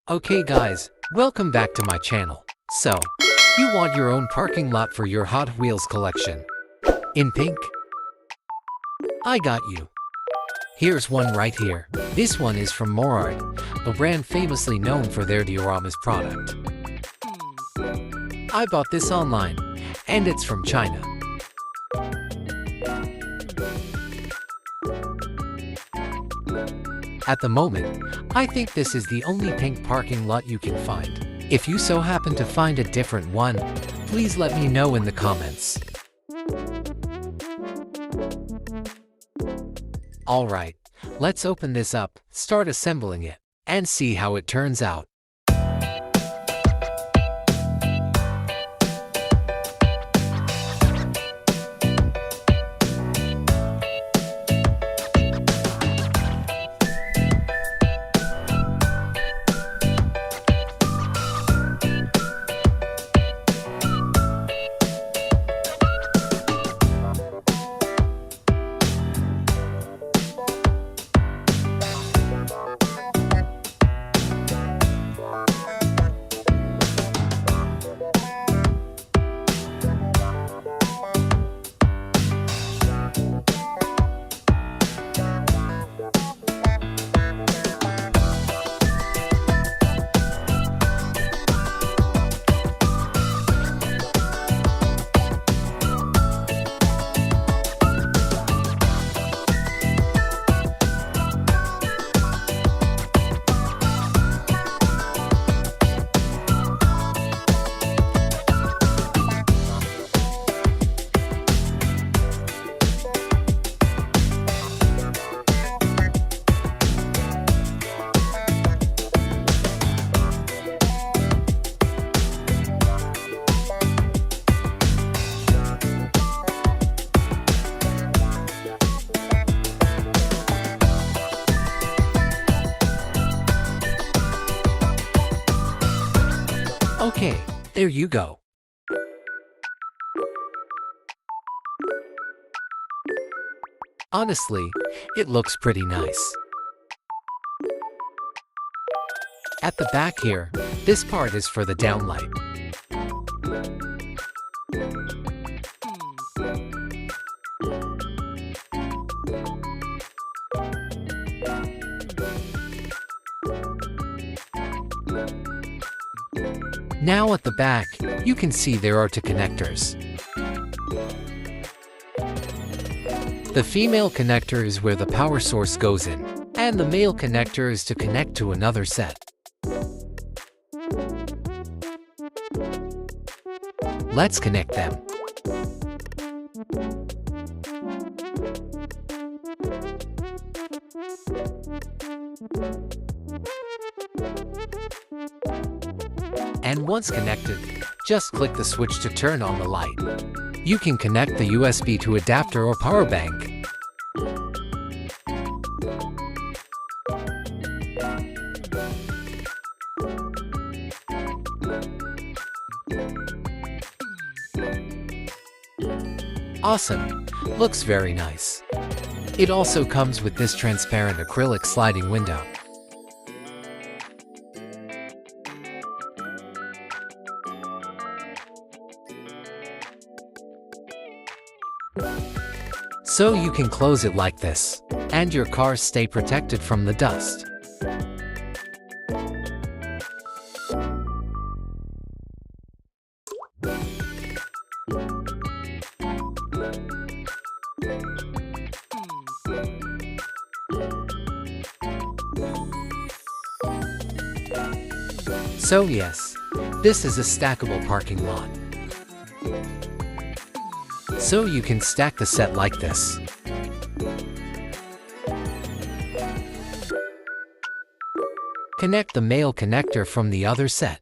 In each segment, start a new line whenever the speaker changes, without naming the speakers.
Okay guys, welcome back to my channel. So, you want your own parking lot for your Hot Wheels collection? In pink? I got you. Here's one right here. This one is from Moreart, a brand famously known for their Dioramas product. I bought this online, and it's from China. At the moment, I think this is the only pink parking lot you can find. If you so happen to find a different one, please let me know in the comments. Alright, let's open this up, start assembling it, and see how it turns out. Okay, there you go. Honestly, it looks pretty nice. At the back here, this part is for the downlight. Now at the back, you can see there are two connectors. The female connector is where the power source goes in, and the male connector is to connect to another set. Let's connect them. And once connected, just click the switch to turn on the light. You can connect the USB to adapter or power bank. Awesome! Looks very nice. It also comes with this transparent acrylic sliding window. So you can close it like this, and your cars stay protected from the dust. So yes, this is a stackable parking lot. So you can stack the set like this. Connect the male connector from the other set.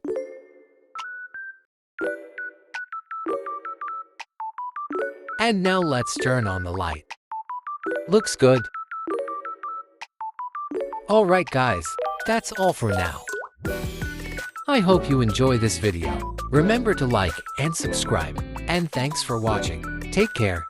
And now let's turn on the light. Looks good. Alright guys, that's all for now. I hope you enjoy this video. Remember to like and subscribe. And thanks for watching. Take care.